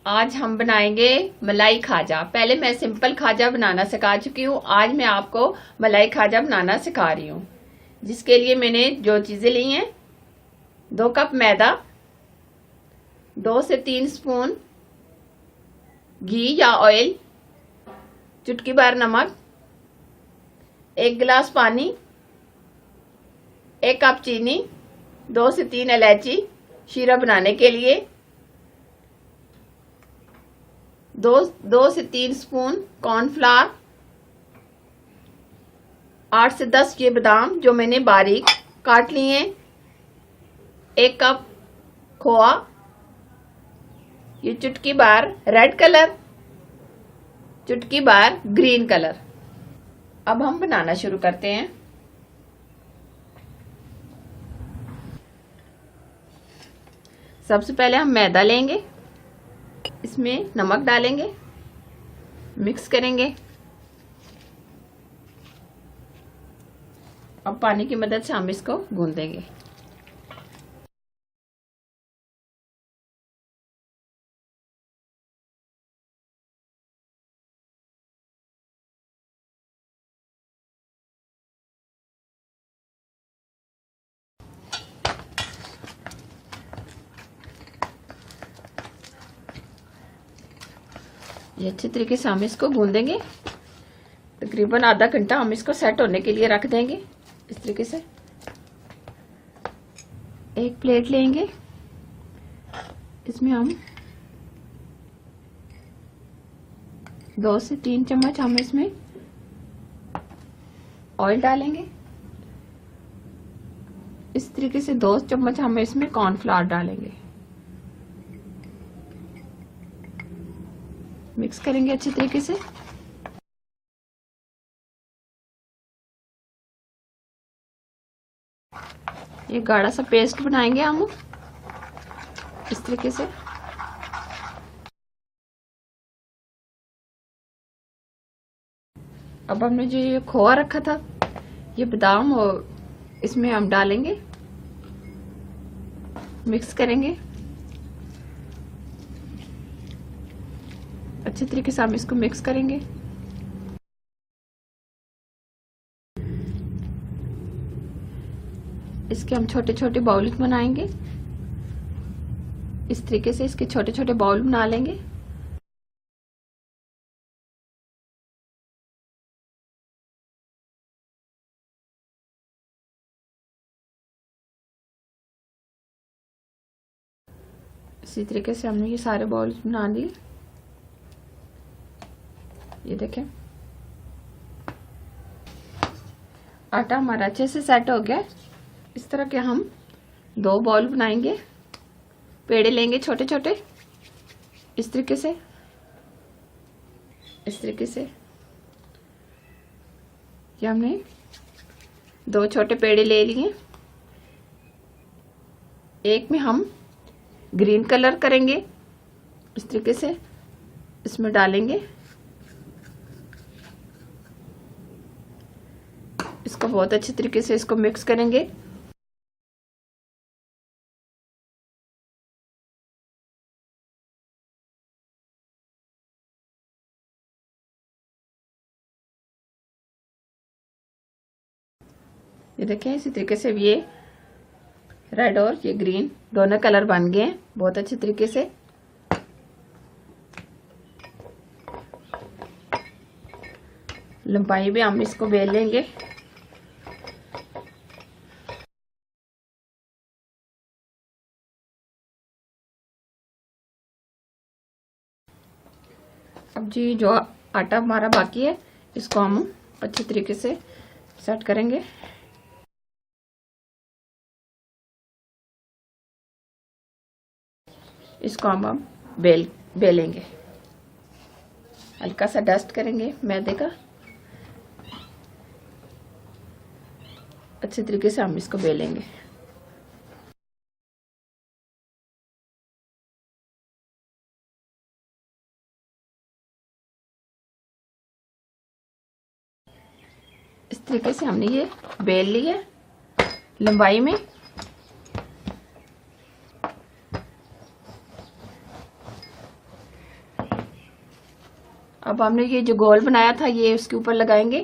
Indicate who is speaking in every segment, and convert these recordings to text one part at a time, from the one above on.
Speaker 1: आज हम बनाएंगे मलाई खाजा। पहले मैं सिंपल खाजा बनाना सिखा चुकी हूँ। आज मैं आपको मलाई खाजा बनाना सिखा रही हूँ। जिसके लिए मैंने जो चीजें ली हैं, 2 कप मैदा, 2 से 3 स्पून घी या ऑयल, चुटकी भर नमक, 1 गिलास पानी, 1 कप चीनी, 2 से 3 इलायची शीरा बनाने के लिए, 2 से 3 स्पून कॉर्नफ्लावर, 8 से 10 ये बादाम जो मैंने बारीक काट लिए हैं, 1 कप खोआ, ये चुटकी भर रेड कलर, चुटकी भर ग्रीन कलर। अब हम बनाना शुरू करते हैं। सबसे पहले हम मैदा लेंगे, इसमें नमक डालेंगे, मिक्स करेंगे। अब पानी की मदद से हम इसको गूंदेंगे। ये अच्छे तरीके से हम इसको गूंदेंगे। तकरीबन आधा घंटा हम इसको सेट होने के लिए रख देंगे। इस तरीके से एक प्लेट लेंगे, इसमें हम 2 से 3 चम्मच हम इसमें ऑयल डालेंगे। इस तरीके से 2 चम्मच हम इसमें कॉर्नफ्लावर डालेंगे। मिक्स करेंगे अच्छे तरीके से। ये गाढ़ा सा पेस्ट बनाएंगे हम इस तरीके से। अब हमने जो ये खोआ रखा था, ये बादाम, और इसमें हम डालेंगे, मिक्स करेंगे अच्छे तरीके से। हम इसको मिक्स करेंगे। इसके हम छोटे छोटे बाउल बनाएंगे। इस तरीके से इसके छोटे छोटे बाउल बना लेंगे। इसी तरीके से हमने ये सारे बाउल बना लिए। ये देखें, आटा हमारा अच्छे से सेट हो गया। इस तरह के हम 2 बॉल बनाएंगे। पेड़े लेंगे छोटे छोटे, इस तरीके से, इस तरीके से। ये हमने 2 छोटे पेड़े ले लिए। एक में हम ग्रीन कलर करेंगे, इस तरीके से इसमें डालेंगे। इसको बहुत अच्छे तरीके से इसको मिक्स करेंगे। ये देखें, इसी तरीके से ये रेड और ये ग्रीन दोनों कलर बन गए हैं बहुत अच्छे तरीके से। लंबाई भी हम इसको बेल लेंगे। अब जी जो आटा हमारा बाकी है, इसको हम अच्छे तरीके से सेट करेंगे। इसको हम बेलेंगे। हल्का सा डस्ट करेंगे मैदे का। अच्छे तरीके से हम इसको बेलेंगे। इस तरीके से हमने ये बेल ली है लंबाई में। अब हमने ये जो गोल बनाया था ये उसके ऊपर लगाएंगे।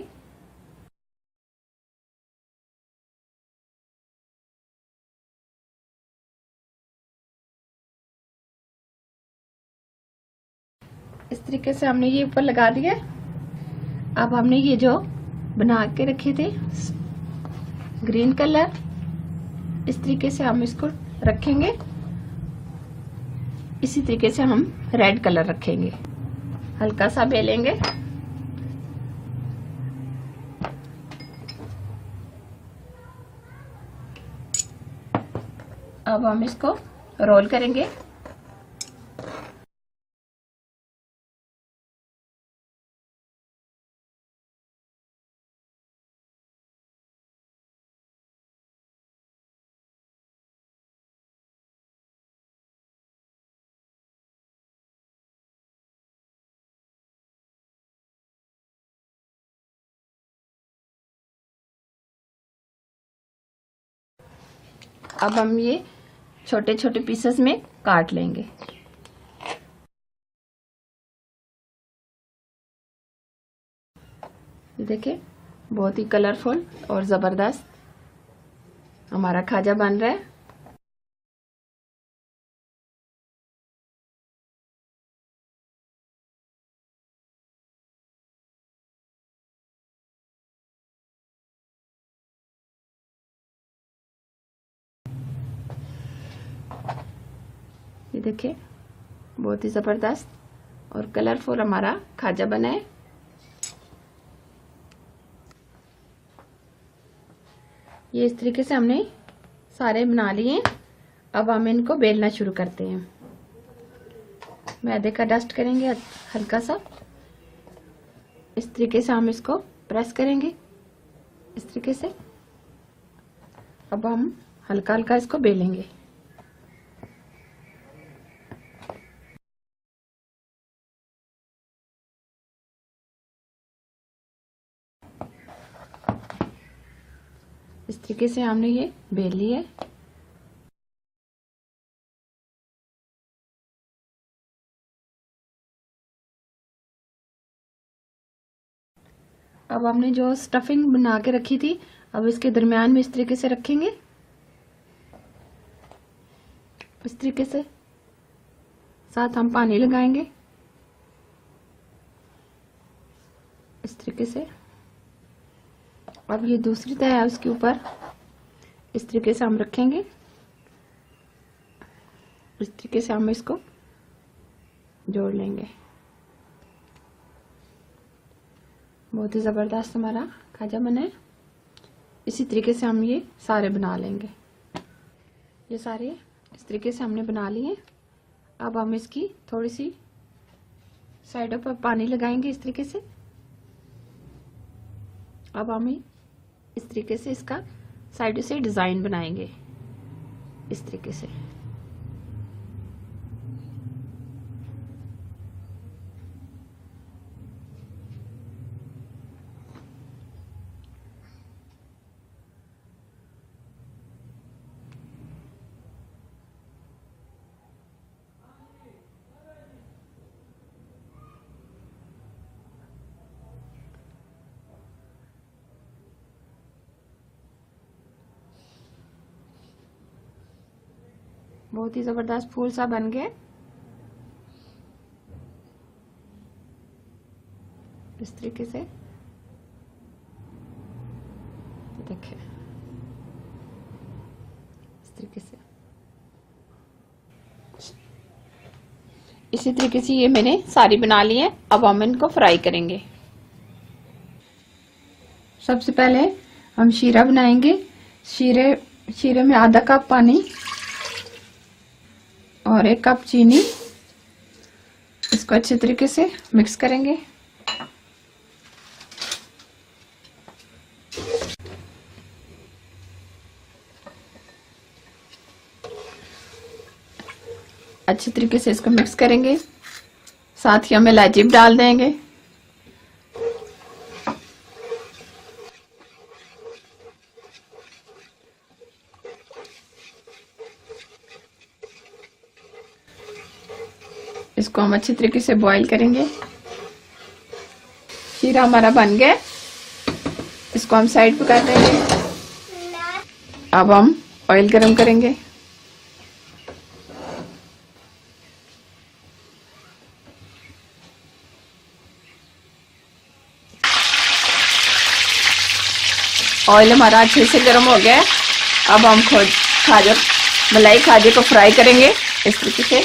Speaker 1: इस तरीके से हमने ये ऊपर लगा दिया। अब हमने ये जो बना के रखे थे ग्रीन कलर, इस तरीके से हम इसको रखेंगे। इसी तरीके से हम रेड कलर रखेंगे, हल्का सा बेलेंगे। अब हम इसको रोल करेंगे। अब हम ये छोटे छोटे पीसेस में काट लेंगे। देखिए बहुत ही कलरफुल और जबरदस्त हमारा खाजा बन रहा है। ये देखिए बहुत ही जबरदस्त और कलरफुल हमारा खाजा बना है। ये इस तरीके से हमने सारे बना लिए। अब हम इनको बेलना शुरू करते हैं। मैदे का डस्ट करेंगे हल्का सा, इस तरीके से हम इसको प्रेस करेंगे इस तरीके से। अब हम हल्का हल्का इसको बेलेंगे। इस तरीके से हमने ये बेल लिया है। अब हमने जो स्टफिंग बना के रखी थी, अब इसके दरमियान में इस तरीके से रखेंगे। इस तरीके से साथ हम पानी लगाएंगे इस तरीके से। अब ये दूसरी तह है उसके ऊपर इस तरीके से हम रखेंगे। इस तरीके से हम इसको जोड़ लेंगे। बहुत ही जबरदस्त हमारा खाजा बना है। इसी तरीके से हम ये सारे बना लेंगे। ये सारे इस तरीके से हमने बना लिए। अब हम इसकी थोड़ी सी साइडों पर पानी लगाएंगे इस तरीके से। अब हम इस तरीके से इसका साइड से डिजाइन बनाएंगे इस तरीके से। बहुत ही जबरदस्त फूल सा बन गया। इस तरीके से देखिए, इस तरीके से। इसी तरीके से ये मैंने सारी बना ली है। अब हम इनको फ्राई करेंगे। सबसे पहले हम शीरा बनाएंगे। शीरे में आधा कप पानी और 1 कप चीनी, इसको अच्छे तरीके से मिक्स करेंगे। अच्छे तरीके से इसको मिक्स करेंगे। साथ ही हम इलायची डाल देंगे। इसको हम अच्छी तरीके से बॉईल करेंगे। शीरा हमारा बन गया, इसको हम साइड पे कर देंगे। अब हम ऑयल गरम करेंगे। ऑयल हमारा अच्छे से गर्म हो गया है। अब हम खाजा मलाई खाजे को फ्राई करेंगे इस तरीके से।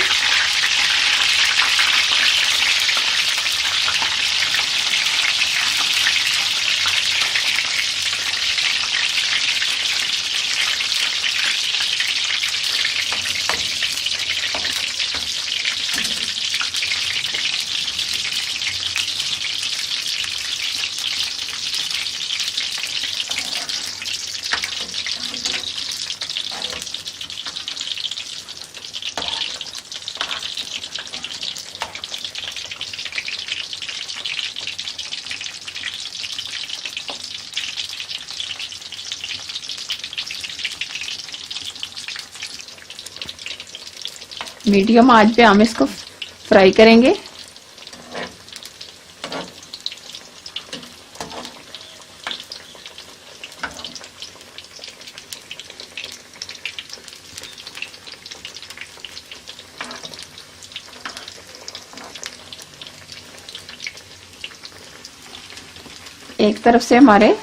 Speaker 1: मीडियम आंच पे हम इसको फ्राई करेंगे। एक तरफ से हमारे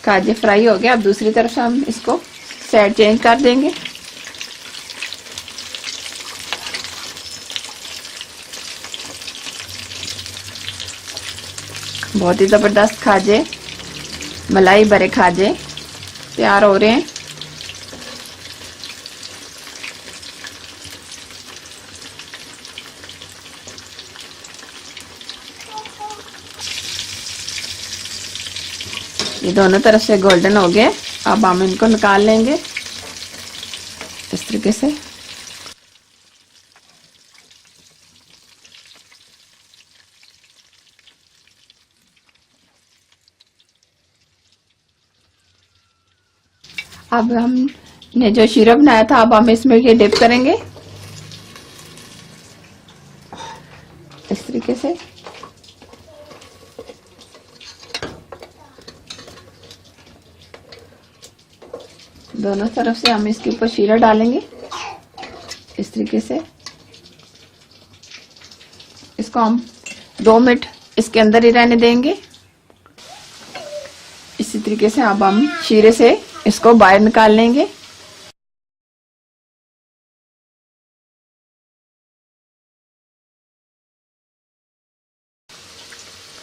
Speaker 1: काजे फ्राई हो गया, अब दूसरी तरफ से हम इसको साइड चेंज कर देंगे। बहुत ही जबरदस्त खाजे, मलाई भरे खाजे तैयार हो रहे हैं। ये दोनों तरफ से गोल्डन हो गए। अब हम इनको निकाल लेंगे इस तरीके से। अब हमने जो शीरा बनाया था, अब हम इसमें ये डिप करेंगे इस तरीके से। दोनों तरफ से हम इसके ऊपर शीरा डालेंगे इस तरीके से। इसको हम 2 मिनट इसके अंदर ही रहने देंगे। इसी तरीके से अब हम शीरे से इसको बाहर निकाल लेंगे।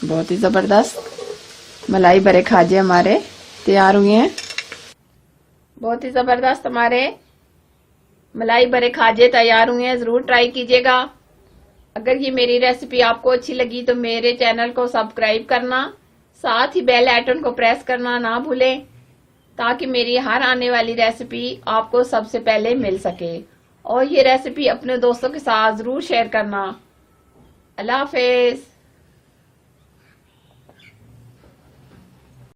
Speaker 1: बहुत ही जबरदस्त मलाई भरे खाजे हमारे तैयार हुए हैं। बहुत ही जबरदस्त हमारे मलाई भरे खाजे तैयार हुए हैं। जरूर ट्राई कीजिएगा। अगर ये मेरी रेसिपी आपको अच्छी लगी तो मेरे चैनल को सब्सक्राइब करना, साथ ही बेल आइकन को प्रेस करना ना भूलें, ताकि मेरी हर आने वाली रेसिपी आपको सबसे पहले मिल सके। और ये रेसिपी अपने दोस्तों के साथ जरूर शेयर करना। अल्लाह हाफिज।